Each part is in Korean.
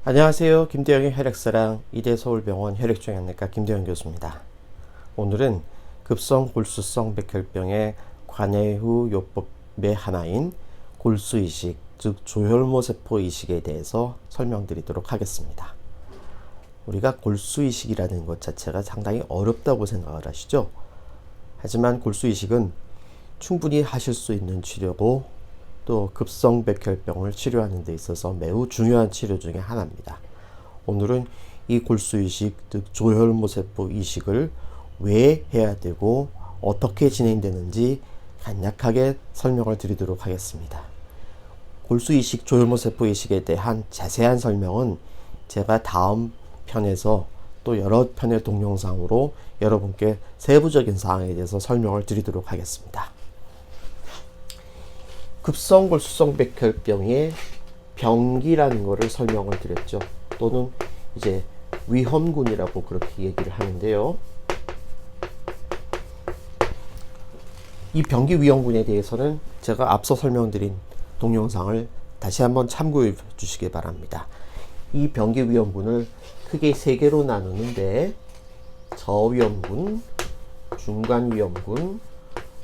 안녕하세요. 김대영의 혈액사랑 이대서울병원 혈액종양내과 김대영 교수입니다. 오늘은 급성 골수성 백혈병의 관해 후 요법의 하나인 골수이식, 즉 조혈모세포 이식에 대해서 설명드리도록 하겠습니다. 우리가 골수이식이라는 것 자체가 상당히 어렵다고 생각을 하시죠? 하지만 골수이식은 충분히 하실 수 있는 치료고 또 급성 백혈병을 치료하는 데 있어서 매우 중요한 치료 중에 하나입니다. 오늘은 이 골수이식, 즉 조혈모세포 이식을 왜 해야 되고 어떻게 진행되는지 간략하게 설명을 드리도록 하겠습니다. 골수이식, 조혈모세포 이식에 대한 자세한 설명은 제가 다음 편에서 또 여러 편의 동영상으로 여러분께 세부적인 사항에 대해서 설명을 드리도록 하겠습니다. 급성 골수성 백혈병의 병기라는 것을 설명을 드렸죠. 또는 이제 위험군이라고 그렇게 얘기를 하는데요. 이 병기 위험군에 대해서는 제가 앞서 설명드린 동영상을 다시 한번 참고해 주시기 바랍니다. 이 병기 위험군을 크게 세 개로 나누는데 저위험군, 중간위험군,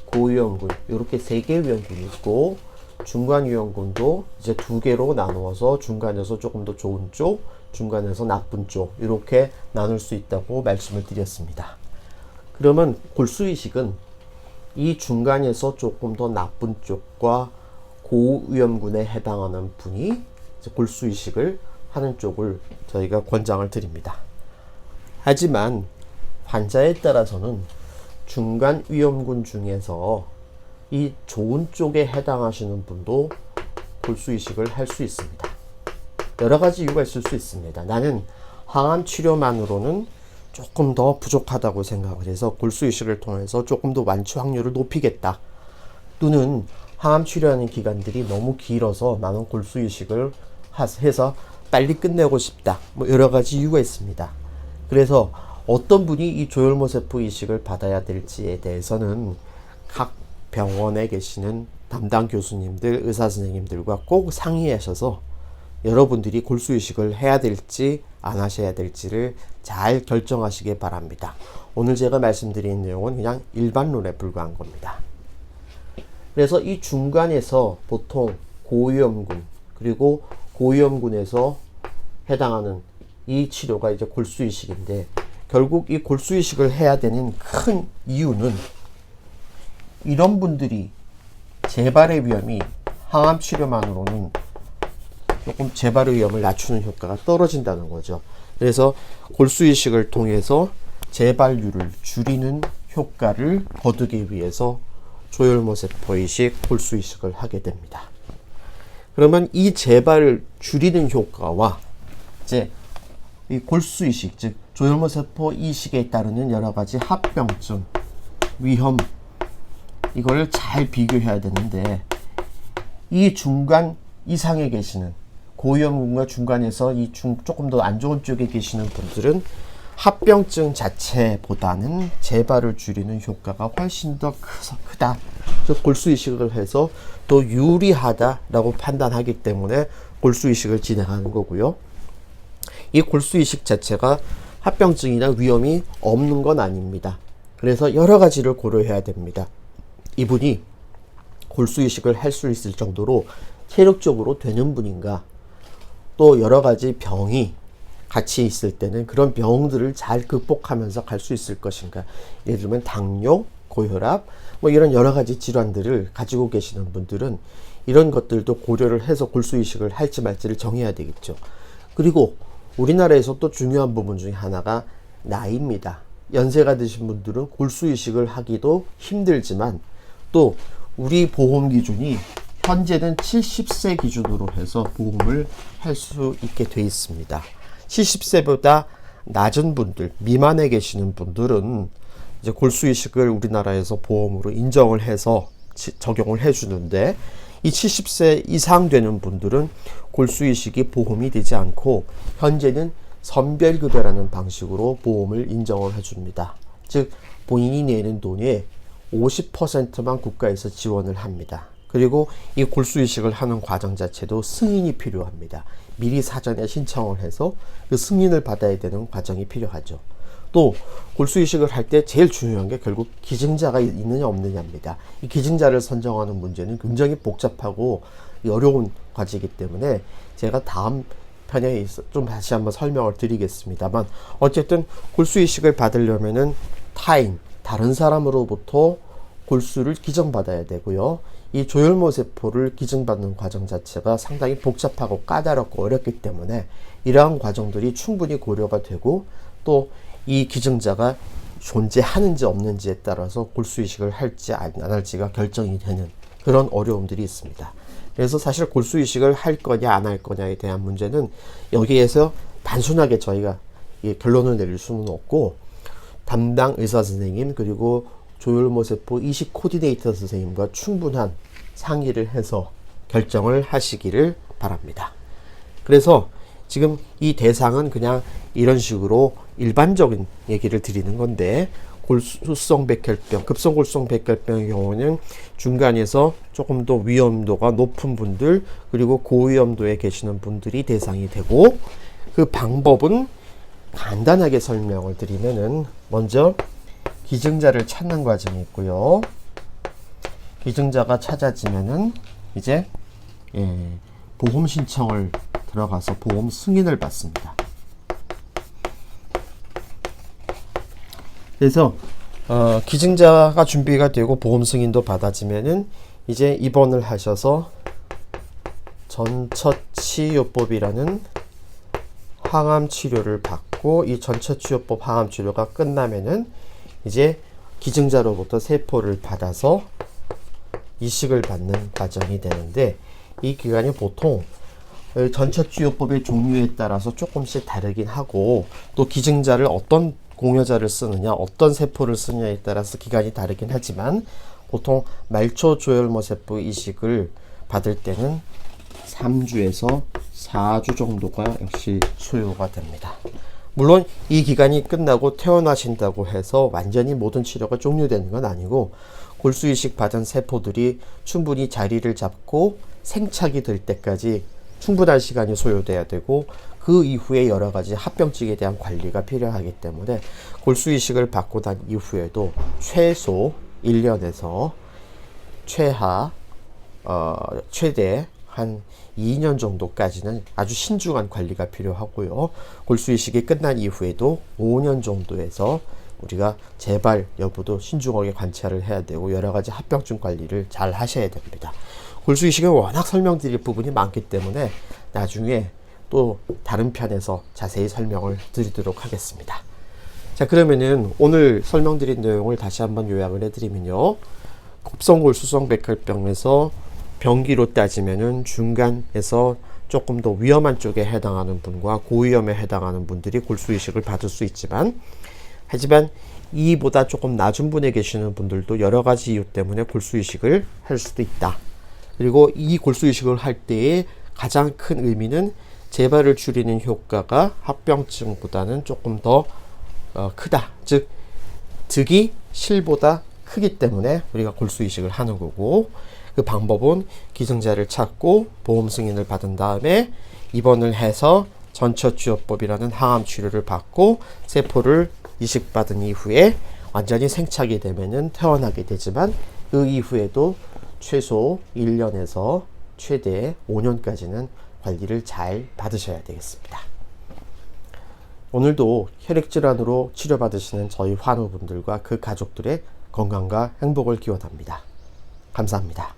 고위험군, 이렇게 세 개의 위험군이 있고, 중간위험군도 이제 두 개로 나누어서 중간에서 조금 더 좋은 쪽, 중간에서 나쁜 쪽, 이렇게 나눌 수 있다고 말씀을 드렸습니다. 그러면 골수이식은 이 중간에서 조금 더 나쁜 쪽과 고위험군에 해당하는 분이 이제 골수이식을 하는 쪽을 저희가 권장을 드립니다. 하지만 환자에 따라서는 중간 위험군 중에서 이 좋은 쪽에 해당하시는 분도 골수이식을 할 수 있습니다. 여러 가지 이유가 있을 수 있습니다. 나는 항암 치료만으로는 조금 더 부족하다고 생각을 해서 골수이식을 통해서 조금 더 완치 확률을 높이겠다. 또는 항암 치료하는 기간들이 너무 길어서 나는 골수이식을 해서 빨리 끝내고 싶다. 뭐 여러 가지 이유가 있습니다. 그래서 어떤 분이 이 조혈모세포 이식을 받아야 될지에 대해서는 각 병원에 계시는 담당 교수님들, 의사 선생님들과 꼭 상의하셔서 여러분들이 골수이식을 해야 될지 안 하셔야 될지를 잘 결정하시기 바랍니다. 오늘 제가 말씀드린 내용은 그냥 일반론에 불과한 겁니다. 그래서 이 중간에서 보통 고위험군, 그리고 고위험군에서 해당하는 이 치료가 이제 골수이식인데, 결국 이 골수이식을 해야 되는 큰 이유는 이런 분들이 재발의 위험이 항암 치료만으로는 조금 재발의 위험을 낮추는 효과가 떨어진다는 거죠. 그래서 골수이식을 통해서 재발률을 줄이는 효과를 거두기 위해서 조혈모세포 이식, 골수이식을 하게 됩니다. 그러면 이 재발을 줄이는 효과와 이제 이 골수이식, 즉 조혈모세포 이식에 따르는 여러 가지 합병증, 위험, 이걸 잘 비교해야 되는데, 이 중간 이상에 계시는 고위험군과 중간에서 조금 더 안 좋은 쪽에 계시는 분들은 합병증 자체보다는 재발을 줄이는 효과가 훨씬 더 크다. 그래서 골수이식을 해서 더 유리하다라고 판단하기 때문에 골수이식을 진행하는 거고요. 이 골수이식 자체가 합병증이나 위험이 없는 건 아닙니다. 그래서 여러 가지를 고려해야 됩니다. 이분이 골수이식을 할 수 있을 정도로 체력적으로 되는 분인가, 또 여러 가지 병이 같이 있을 때는 그런 병들을 잘 극복하면서 갈 수 있을 것인가. 예를 들면 당뇨, 고혈압, 뭐 이런 여러 가지 질환들을 가지고 계시는 분들은 이런 것들도 고려를 해서 골수이식을 할지 말지를 정해야 되겠죠. 그리고 우리나라에서 또 중요한 부분 중에 하나가 나이입니다. 연세가 드신 분들은 골수이식을 하기도 힘들지만, 또 우리 보험 기준이 현재는 70세 기준으로 해서 보험을 할 수 있게 돼 있습니다. 70세보다 낮은 분들, 미만에 계시는 분들은 이제 골수이식을 우리나라에서 보험으로 인정을 해서 적용을 해주는데, 이 70세 이상 되는 분들은 골수이식이 보험이 되지 않고 현재는 선별급여라는 방식으로 보험을 인정을 해줍니다. 즉 본인이 내는 돈의 50%만 국가에서 지원을 합니다. 그리고 이 골수이식을 하는 과정 자체도 승인이 필요합니다. 미리 사전에 신청을 해서 그 승인을 받아야 되는 과정이 필요하죠. 또 골수이식을 할 때 제일 중요한 게 결국 기증자가 있느냐 없느냐입니다. 이 기증자를 선정하는 문제는 굉장히 복잡하고 어려운 과제이기 때문에 제가 다음 편에 좀 다시 한번 설명을 드리겠습니다만, 어쨌든 골수이식을 받으려면은 다른 사람으로부터 골수를 기증받아야 되고요. 이 조혈모 세포를 기증받는 과정 자체가 상당히 복잡하고 까다롭고 어렵기 때문에 이러한 과정들이 충분히 고려가 되고, 또 이 기증자가 존재하는지 없는지에 따라서 골수이식을 할지 안 할지가 결정이 되는 그런 어려움들이 있습니다. 그래서 사실 골수이식을 할 거냐 안 할 거냐에 대한 문제는 여기에서 단순하게 저희가 결론을 내릴 수는 없고, 담당 의사 선생님 그리고 조혈모세포 이식 코디네이터 선생님과 충분한 상의를 해서 결정을 하시기를 바랍니다. 그래서 지금 이 대상은 그냥 이런 식으로 일반적인 얘기를 드리는 건데, 골수성 백혈병, 급성골수성 백혈병의 경우는 중간에서 조금 더 위험도가 높은 분들 그리고 고위험도에 계시는 분들이 대상이 되고, 그 방법은 간단하게 설명을 드리면은 먼저 기증자를 찾는 과정이 있고요. 기증자가 찾아지면은 이제 보험 신청을 들어가서 보험 승인을 받습니다. 그래서 기증자가 준비가 되고 보험 승인도 받아지면은 이제 입원을 하셔서 전처치료법이라는 항암 치료를 받고, 이 전처치료법 항암 치료가 끝나면은 이제 기증자로부터 세포를 받아서 이식을 받는 과정이 되는데, 이 기간이 보통 전처치료법의 종류에 따라서 조금씩 다르긴 하고, 또 기증자를 어떤 공여자를 쓰느냐, 어떤 세포를 쓰느냐에 따라서 기간이 다르긴 하지만, 보통 말초 조혈모세포 이식을 받을 때는 3주에서 4주 정도가 역시 소요가 됩니다. 물론 이 기간이 끝나고 퇴원하신다고 해서 완전히 모든 치료가 종료되는 건 아니고, 골수이식 받은 세포들이 충분히 자리를 잡고 생착이 될 때까지 충분한 시간이 소요돼야 되고, 그 이후에 여러 가지 합병증에 대한 관리가 필요하기 때문에 골수이식을 받고 난 이후에도 최소 1년에서 최대 한 2년 정도까지는 아주 신중한 관리가 필요하고요. 골수이식이 끝난 이후에도 5년 정도에서 우리가 재발 여부도 신중하게 관찰을 해야 되고, 여러 가지 합병증 관리를 잘 하셔야 됩니다. 골수이식은 워낙 설명드릴 부분이 많기 때문에 나중에 또 다른 편에서 자세히 설명을 드리도록 하겠습니다. 자, 그러면은 오늘 설명드린 내용을 다시 한번 요약을 해드리면요. 급성골수성 백혈병에서 병기로 따지면은 중간에서 조금 더 위험한 쪽에 해당하는 분과 고위험에 해당하는 분들이 골수이식을 받을 수 있지만, 하지만 이보다 조금 낮은 분에 계시는 분들도 여러 가지 이유 때문에 골수이식을 할 수도 있다. 그리고 이 골수이식을 할 때의 가장 큰 의미는 재발을 줄이는 효과가 합병증보다는 조금 더 크다. 즉 득이 실보다 크기 때문에 우리가 골수이식을 하는 거고, 그 방법은 기증자를 찾고 보험 승인을 받은 다음에 입원을 해서 전처치료법이라는 항암 치료를 받고 세포를 이식받은 이후에 완전히 생착이 되면은 퇴원하게 되지만, 그 이후에도 최소 1년에서 최대 5년까지는 관리를 잘 받으셔야 되겠습니다. 오늘도 혈액질환으로 치료받으시는 저희 환우분들과 그 가족들의 건강과 행복을 기원합니다. 감사합니다.